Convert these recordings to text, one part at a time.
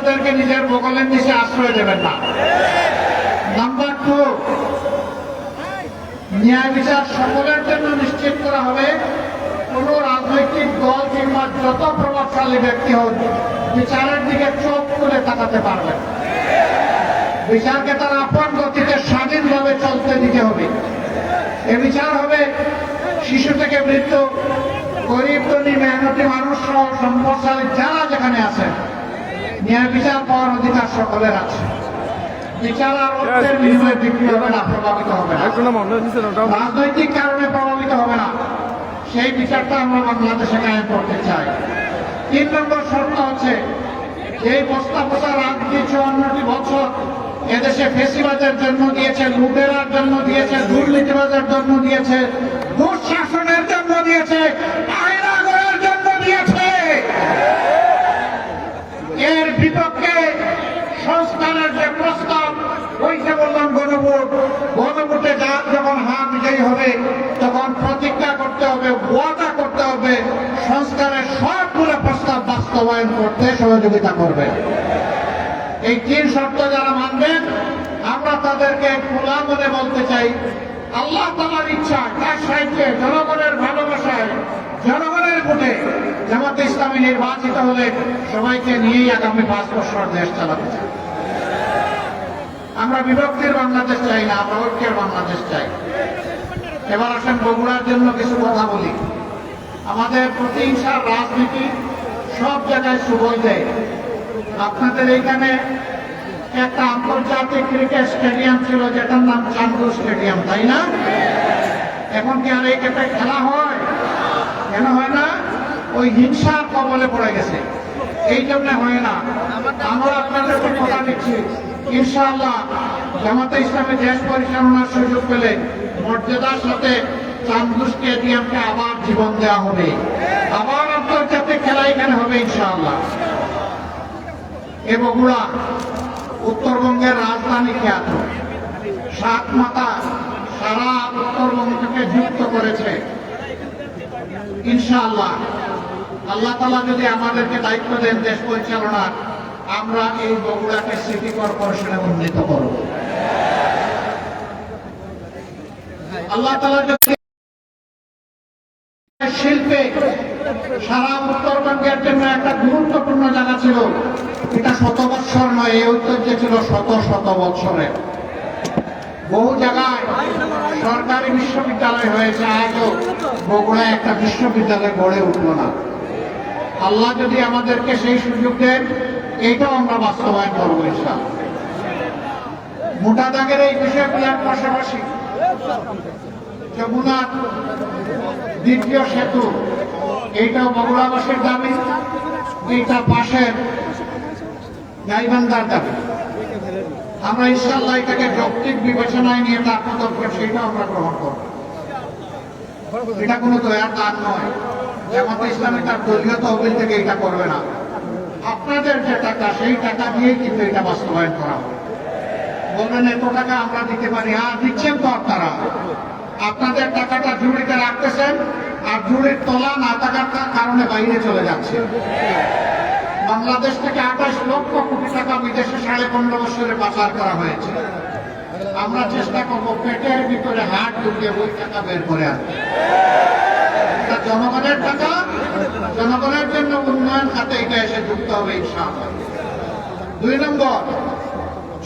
নিজের বগলের নিচে আশ্রয় দেবেন না। নাম্বার 2, ন্যায় বিচার সকলের জন্য নিশ্চিত করা হবে। কোন রাজনৈতিক দল কিংবা যত প্রভাবশালী ব্যক্তি হোক বিচারের দিকে চোখ তুলে তাকাতে পারবেন। বিচারকে তার আপন গতিতে স্বাধীনভাবে চলতে দিতে হবে। এ বিচার হবে শিশু থেকে বৃদ্ধ, গরিব ধনী মেহনতি মানুষ সহ সম্পদশালী যারা যেখানে আছেন, ন্যায় বিচার পাওয়ার অধিকার সকলের আছে। বিচার আর অর্থের বিনিময়ে বিক্রি হবে না, প্রভাবিত হবে না, রাজনৈতিক কারণে প্রভাবিত হবে না। সেই বিচারটা আমরা বাংলাদেশে কায়েম করতে চাই। 3 নম্বর শর্ত হচ্ছে, এই বস্তাপচা রাজনীতি 54টি বছর এদেশে ফেসিবাদের জন্ম দিয়েছে, লুটেরার জন্ম দিয়েছে, দুর্নীতিবাদের জন্ম দিয়েছে, দুঃশাসনের জন্ম দিয়েছে, আইনাগরের জন্ম দিয়েছে। এর বিপক্ষে সংস্কারের যে প্রস্তাব, ওই যে বললাম গণভোট, গণভোটে যার যখন হাত বিজয়ী হবে তখন প্রতিজ্ঞা করতে হবে, ওয়াদা করতে হবে সংস্কারের সবগুলো প্রস্তাব বাস্তবায়ন করতে সহযোগিতা করবে। এই 3 শর্ত যারা মানবেন, আমরা তাদেরকে খোলা মনে বলতে চাই, আল্লাহ তাআলার ইচ্ছা, তার সাহায্যে, জনগণের ভালোবাসায়, জনগণের ভোটে জামাতে ইসলামী নির্বাচিত হলে সবাইকে নিয়েই আগামী 5 বছর দেশ চালাতে চাই। আমরা বিভক্তির বাংলাদেশ চাই না, আমরা ঐক্যের বাংলাদেশ চাই। এবার আসেন বগুড়ার জন্য কিছু কথা বলি। আমাদের প্রতিহিংসার রাজনীতি সব জায়গায় সুবল দেয়। আপনাদের এইখানে একটা আন্তর্জাতিক ক্রিকেট স্টেডিয়াম ছিল যেটার নাম চান্দু স্টেডিয়াম, তাই না? এখন কি আর এই ক্ষেত্রে খেলা হয়? কেন হয় না? ওই হিংসার কবলে পড়ে গেছে, এই জন্য হয় না। আমরা আপনাদেরকে কথা দিচ্ছি, ইনশাআল্লাহ জামাতে ইসলামী দেশ পরিচালনার সুযোগ পেলে মর্যাদার সাথে চান্দু স্টেডিয়ামকে আবার জীবন দেওয়া হবে, আবার আন্তর্জাতিক খেলা এখানে হবে ইনশাআল্লাহ। এ বগুড়া উত্তরবঙ্গের রাজধানী খ্যাত, 7 মাথা সারা উত্তরবঙ্গকে যুক্ত করেছে। ইনশাআল্লাহ আল্লাহ তাআলা যদি আমাদেরকে দায়িত্ব দেন দেশ পরিচালনার, আমরা এই বগুড়াকে সিটি কর্পোরেশনে উন্নীত করব। আল্লাহ তাআলা যদি শিল্পে সারা উত্তরবঙ্গের জন্য একটা গুরুত্বপূর্ণ জায়গা ছিল, এটা 100 বৎসর নয়, এই ঐতিহ্য ছিল শত শত বৎসরের। বহু জায়গায় সরকারি বিশ্ববিদ্যালয় হয়েছে, আজও বগুড়ায় একটা বিশ্ববিদ্যালয় গড়ে উঠল না। আল্লাহ যদি আমাদেরকে সেই সুযোগ দেন, এইটাও আমরা বাস্তবায়ন করবো ইনশাআল্লাহ। মোটা দাগের এই বিষয়গুলোর পাশাপাশি যমুনার 2য় সেতু, এইটাও বগুড়াবাসীর দাবি, এইটা পাশের গাইবান্ধার দাবি। আমরা ইনশাআল্লাহ এটাকে যৌক্তিক বিবেচনায় নিয়ে তার পদক্ষেপ সেইটাও আমরা গ্রহণ করব। এটা কোনো দয়ার দান নয়, জামাতে ইসলামী তার দলীয় তহবিল থেকে এটা করবে না। আপনাদের যে টাকা, সেই টাকা দিয়েই কিন্তু এটা বাস্তবায়ন করা হবে। বলবেন এত টাকা আমরা দিতে পারি, আর দিচ্ছেন তো আপনারা। আপনাদের টাকাটা জুড়িতে রাখতেছেন, আর জুড়ির তলা না থাকার কারণে বাইরে চলে যাচ্ছে। বাংলাদেশ থেকে 28 লক্ষ কোটি টাকা বিদেশে 15.5 বছরে পাচার করা হয়েছে। আমরা চেষ্টা করবো পেটের ভিতরে হাত ঢুকিয়ে ওই টাকা বের করে আনতে। এটা জনগণের টাকা, জনগণের জন্য উন্নয়ন খাতে এটা এসে যুক্ত হবে ইনশাআল্লাহ। 2 নম্বর,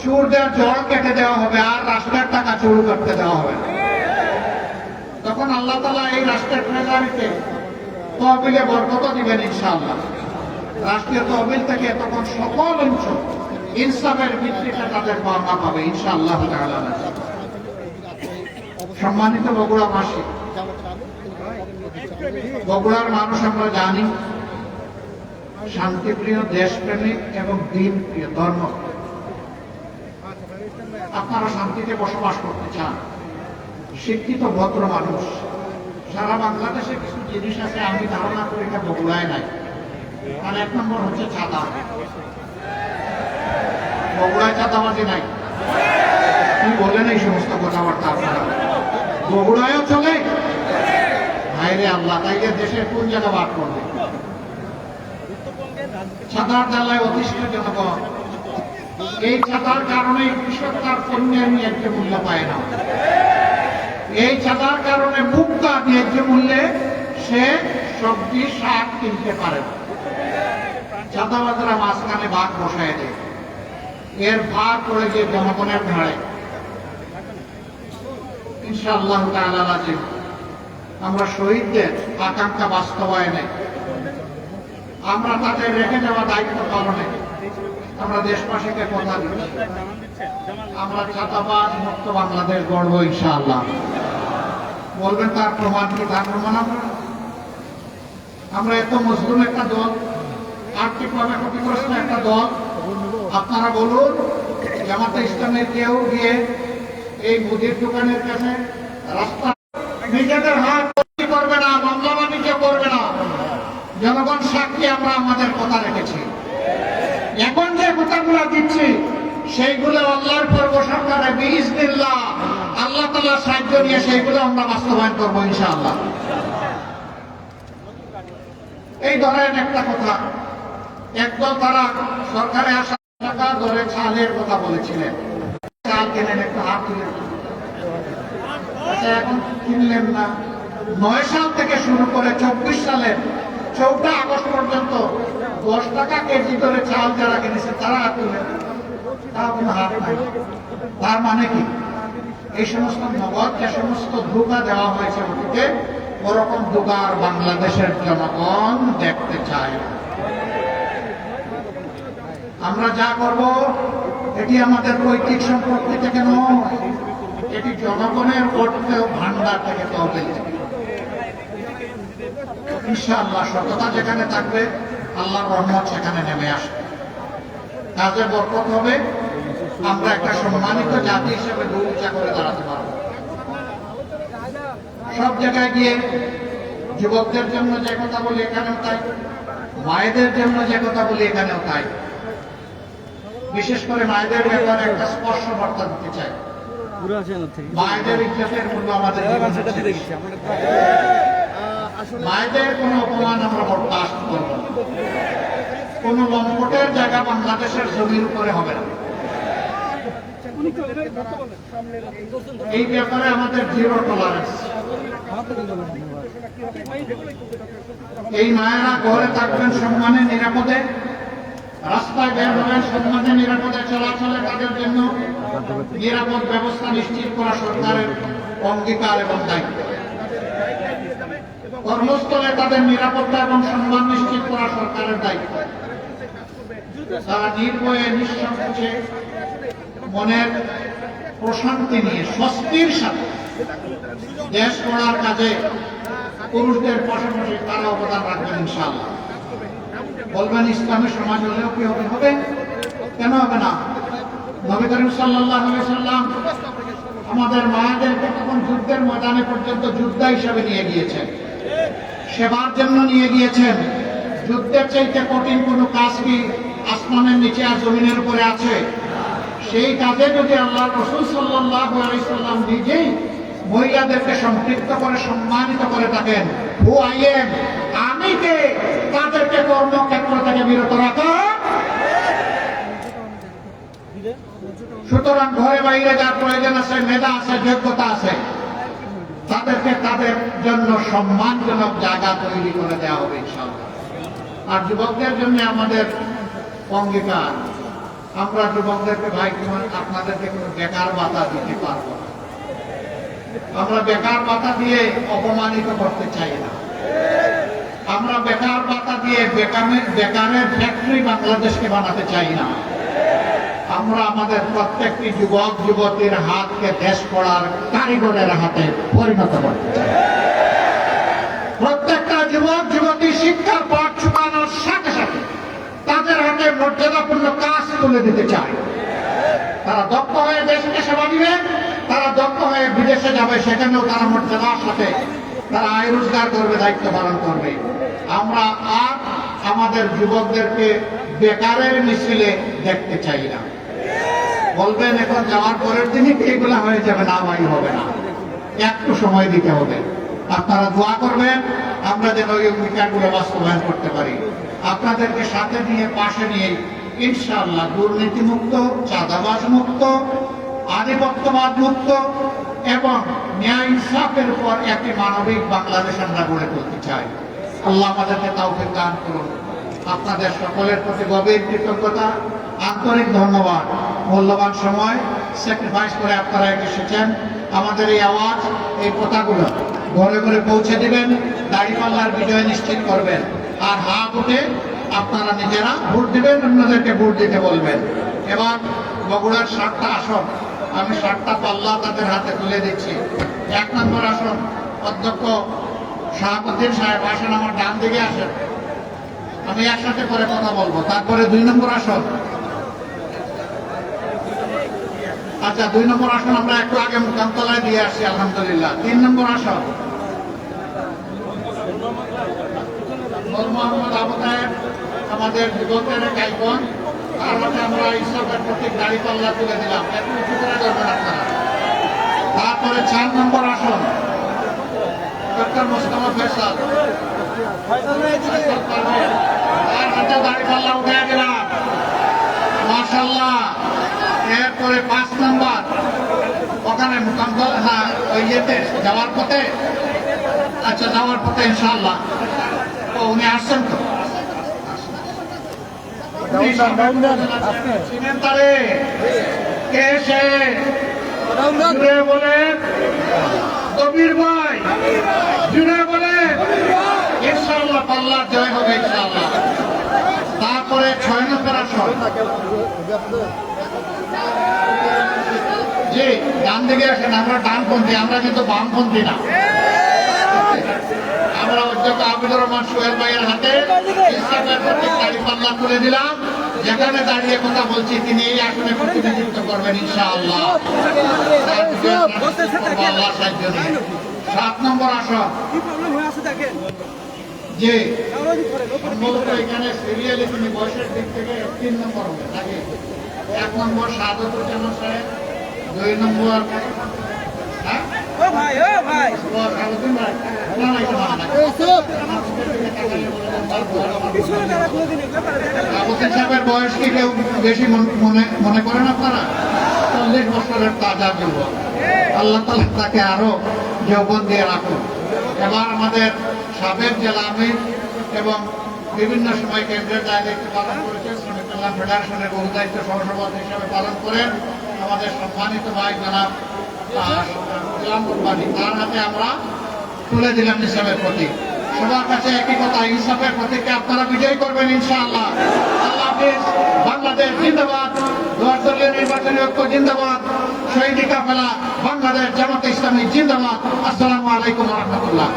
চোরদের জল কেটে দেওয়া হবে, আর রাষ্ট্রের টাকা চুরি করতে দেওয়া হবে না। তখন আল্লাহ তাআলা এই রাষ্ট্রের ট্রেজারিতে তহবিলে বরকত দিবেন ইনশাআল্লাহ। রাষ্ট্রীয় তহবিল থেকে তখন সকল অংশ ইনসাফের ভিত্তিতে তাদের পাওনা পাবে ইনশাআল্লাহ তাআলা। সম্মানিত বগুড়াবাসী, বগুড়ার মানুষ আমরা জানি শান্তিপ্রিয়, দেশপ্রেমিক এবং দিনপ্রিয়, ধর্ম। আপনারা শান্তিতে বসবাস করতে চান, শিক্ষিত ভদ্র মানুষ। সারা বাংলাদেশে কিছু জিনিস আছে আমি ধারণা করি এটা বগুড়ায় নাই। আর 1 নম্বর হচ্ছে চাঁদা। বগুড়ায় চাঁদাবাজি নাই, কি বলেন এই সমস্ত কথাবার্তা আপনারা? বগুড়ায়ও চলে? হায়রে আল্লাহ, তাইলে দেশের কোন জায়গা বাদ করবে? ছাতার জ্বালায় অতিষ্ঠ জনগণ। এই ছাতার কারণে কৃষক তার পণ্যের ন্যায্য মূল্য পায় না। এই ছাতার কারণে মুক্তা ন্যায্য মূল্যে সে সবজি শাক কিনতে পারে না। ছাতাবাজারা মাঝখানে ভাগ বসায় দেয়, এর ভাগ করে যে জনগণের ঘাড়ে। ইনশাআল্লাহ তাআলা আজিম আমরা শহীদদের আকাঙ্ক্ষা বাস্তবায়নে, আমরা তাদের রেখে যাওয়া দায়িত্ব পালনে আমরা দেশবাসীকে কথা দিচ্ছি, আমরা ছাতাবাজ মুক্ত বাংলাদেশ গড়ব ইনশাআল্লাহ। বলবেন তার প্রমাণ কি? তার প্রমাণ আমরা এত মজলুম একটা দল, আর্থিকভাবে ক্ষতিগ্রস্ত একটা দল। আপনারা বলুন, জামাতে ইসলামের কেউ গিয়ে এই মুদির দোকানের কাছে রাস্তা নিজেদের হাত করবে না, মামলা বাণিজ্য করবে না। জনগণ সাক্ষী আমরা আমাদের কথা রেখেছি। এখন যে কথাগুলো দিচ্ছি সেইগুলো আল্লাহর পর্ব সরকারে বিইজনিল্লাহ আল্লাহ তাআলার সাহায্য নিয়ে সেইগুলো আমরা বাস্তবায়ন করবো ইনশাআল্লাহ। এই ধরেন একটা কথা, একদল তারা সরকারে আসা টাকা ধরে চালের কথা বলেছিলেন, চাল কেনেন, একটা হাত দিলেন। আচ্ছা, এখন কিনলেন না। 9 সাল থেকে শুরু করে 24 সালের 4 আগস্ট পর্যন্ত 10 টাকা কেজি ধরে চাল যারা কিনেছে তারা হাত তুলেন, তার কোনো হাত নাই। তার মানে কি? এই সমস্ত নগদ যে সমস্ত ধোঁকা দেওয়া হয়েছে অতীতে, ওরকম ধোঁকা আর বাংলাদেশের জনগণ দেখতে চায়। আমরা যা করব এটি আমাদের পৈতৃক সম্পত্তি থেকে নয়, এটি জনগণের অর্থ ভান্ডার থেকে তহবিল থেকে। ইনশাআল্লাহ সততা যেখানে থাকবে আল্লাহর রহমত সেখানে নেমে আসবে, কাজে বরকত হবে। আমরা একটা সম্মানিত জাতি হিসেবে দুর্চা করে দাঁড়াতে পারব। সব জায়গায় গিয়ে যুবকদের জন্য যে কথা বলি এখানেও তাই, মায়েদের জন্য যে কথা বলি এখানেও তাই। বিশেষ করে মায়েদের ব্যাপারে একটা স্পর্শ বার্তা দিতে চাই। মায়েদের ইজ্জতের মূল্য আমাদের মায়েদের কোন অপমান আমরা বরদাস্ত করব না। কোন লম্পটের জায়গা বাংলাদেশের জমির উপরে হবে না। এই ব্যাপারে আমাদের জিরো টলারেন্স। এই মায়েরা ঘরে থাকবেন সম্মানে নিরাপদে, রাস্তায় বের হবেন সম্মানে নিরাপদে চলাচলে, তাদের জন্য নিরাপদ ব্যবস্থা নিশ্চিত করা সরকারের অঙ্গীকার এবং দায়িত্ব। কর্মস্থলে তাদের নিরাপত্তা এবং সম্মান নিশ্চিত করা সরকারের দায়িত্ব। তারা নির্ভয়ে নিঃসংকোচে মনের প্রশান্তি নিয়ে স্বস্তির সাথে দেশ গড়ার কাজে পুরুষদের পাশাপাশি তারা অবদান রাখবেন ইনশাআল্লাহ। বলবেন ইসলামী সমাজ হলেও কি হবে? হবে, কেন হবে না? নবী করিম সাল্লাল্লাহু আলাইহি সাল্লাম আমাদের মায়েদেরকে তখন যুদ্ধের ময়দানে পর্যন্ত যোদ্ধা হিসেবে নিয়ে গিয়েছেন, সেবার জন্য নিয়ে গিয়েছেন। যুদ্ধের চাইতে কঠিন কোনো কাজ কি আসমানের নিচে আর জমিনের উপরে আছে? সেই কাজে যদি আল্লাহ রাসূল সাল্লাল্লাহু আলাইহি সাল্লাম নিজেই মহিলাদেরকে সম্পৃক্ত করে সম্মানিত করে থাকেন, হু আই এম, আমি কে, তাদেরকে কর্মক্ষেত্র থেকে বিরত রাখা। সুতরাং ঘরে বাইরে যার প্রয়োজন আছে, মেধা আছে, যোগ্যতা আছে, তাদেরকে তাদের জন্য সম্মানজনক জায়গা তৈরি করে দেওয়া হবে ইনশাআল্লাহ। আর যুবকদের জন্য আমাদের অঙ্গীকার, আমরা যুবকদেরকে ভাই আপনাদেরকে কোনো বেকার ভাতা দিতে পারবো না। আমরা বেকার ভাতা দিয়ে অপমানিত করতে চাই না। আমরা বেকার ভাতা দিয়ে বেকারের ফ্যাক্টরি বাংলাদেশকে বানাতে চাই না। আমরা আমাদের প্রত্যেকটি যুবক যুবতীর হাতকে দেশ গড়ার কারিগরের হাতে পরিণত করতে চাই। প্রত্যেকটা যুবক যুবতী শিক্ষার পাঠ শুকানোর সাথে সাথে তাদের হাতে মর্যাদাপূর্ণ কাজ তুলে দিতে চায়। তারা দক্ষ হয়ে দেশকে সেবা দিবে, তারা দক্ষ হয়ে বিদেশে যাবে, সেখানেও তারা মর্যাদার সাথে তারা আয় রোজগার করবে, দায়িত্ব পালন করবে। আমরা আর আমাদের যুবকদেরকে বেকারের মিছিলে দেখতে চাই না। বলবেন এখন যাওয়ার পরের দিনই এগুলা হয়ে যাবে না, ভাই হবে না, একটু সময় দিতে হবে। আপনারা দোয়া করবেন আমরা যেন এই অঙ্গীকারগুলো বাস্তবায়ন করতে পারি। আপনাদেরকে সাথে নিয়ে পাশে নিয়ে ইনশাআল্লাহ দুর্নীতিমুক্ত, চাঁদাবাজ মুক্ত, আধিপত্যবাদ মুক্ত এবং ন্যায় ইনসাফের উপর একটি মানবিক বাংলাদেশ আমরা গড়ে তুলতে চাই। আল্লাহ আমাদেরকে তৌফিক দান করুন। আপনাদের সকলের প্রতি গভীর কৃতজ্ঞতা, আন্তরিক ধন্যবাদ। মূল্যবান সময় স্যাক্রিফাইস করে আপনারা এসেছেন। আমাদের এই আওয়াজ, এই কথাগুলো ঘরে ঘরে পৌঁছে দিবেন, দাঁড়িপাল্লার বিজয় নিশ্চিত করবেন। আর হা ভোটে আপনারা নিজেরা ভোট দিবেন, অন্যদেরকে ভোট দিতে বলবেন। এবার বগুড়ার 7টা আসন, আমি 7টা পাল্লা তাদের হাতে তুলে দিচ্ছি। 1 নম্বর আসন অধ্যক্ষ শাহাবুদ্দিন সাহেব, আসেন আমার ডান দিকে আসেন, আমি একসাথে করে কথা বলবো। তারপরে 2 নম্বর আসন, আচ্ছা 2 নম্বর আসন আমরা একটু আগে মুকামতলায় দিয়ে আসছি আলহামদুলিল্লাহ। 3 নম্বর আসন মোহাম্মদ আবু তাহের, আমাদের যুবকের এক আইকন, তার হাতে আমরা ইসলামের প্রতীক দাঁড়িপাল্লা তুলে দিলাম। একটু উঁচু করে ধরবেন আপনারা। তারপরে 4 নম্বর আসন ডক্টর মোস্তফা ফয়সাল, তার হাতে দাঁড়িপাল্লা উঠে দিলাম, মাশাআল্লাহ। এরপরে 5 নম্বর, ওখানে মুকামতলা, না ওই ইয়েতে যাওয়ার পথে, আচ্ছা যাওয়ার পথে ইনশাআল্লাহ। ও উনি আসছেন তো, সিমেন্টারে কে সে জুড়ে বলেন, কবির ভাই জুড়ে বলেন, ইনশাআল্লাহ পাল্লার জয় হবে ইনশাআল্লাহ। তারপরে 6 নম্বর আসন, জি ডান দিকে আসেন, আমরা ডানপন্থী, আমরা কিন্তু বামপন্থী না। আমরা অধ্যক্ষ আবিদুর রহমান সোহেল ভাইয়ের হাতে ইসলামের প্রতীক দাঁড়িপাল্লা তুলে দিলাম। যেখানে দাঁড়িয়ে কথা বলছি তিনি এই আসনে প্রতিনিধিত্ব করবেন ইনশাআল্লাহ, আল্লাহ সাহায্য নিয়ে। 7 নম্বর আসন, জি সম্ভবত এখানে সিরিয়ালি তিনি বয়সের দিক থেকে 3 নম্বর হবে নাকি? 1 নম্বর শাহাদুজ্জামান সাহেব, 2 নম্বর সাহেবের বয়স কি কেউ বেশি মনে করেন আপনারা? 40 বছরের তাজা যুবক, আল্লাহ তাআলা তাকে আরো যৌবন দিয়ে রাখুন। এবার আমাদের সাবেক জেলা আমির এবং বিভিন্ন সময় কেন্দ্রের দায়িত্ব পালন করেছেন, শ্রমিক কল্যাণ ফেডারেশনের বহু দায়িত্ব সহসভাপতি হিসাবে পালন করেন আমাদের সম্মানিত ভাই জনাব গোলাম কুরবানী, তার হাতে আমরা তুলে দিলাম ইসলামের প্রতীক। সবার কাছে একই কথা, ইনসাফের প্রতীককে আপনারা বিজয়ী করবেন ইনশাআল্লাহ। আল্লাহ হাফেজ। বাংলাদেশ জিন্দাবাদ, 10 দলীয় নির্বাচনী ঐক্য জিন্দাবাদ, শহীদ কাফেলা বাংলাদেশ জামাত ইসলামী জিন্দাবাদ। আসসালামু আলাইকুম ওয়া রাহমাতুল্লাহ।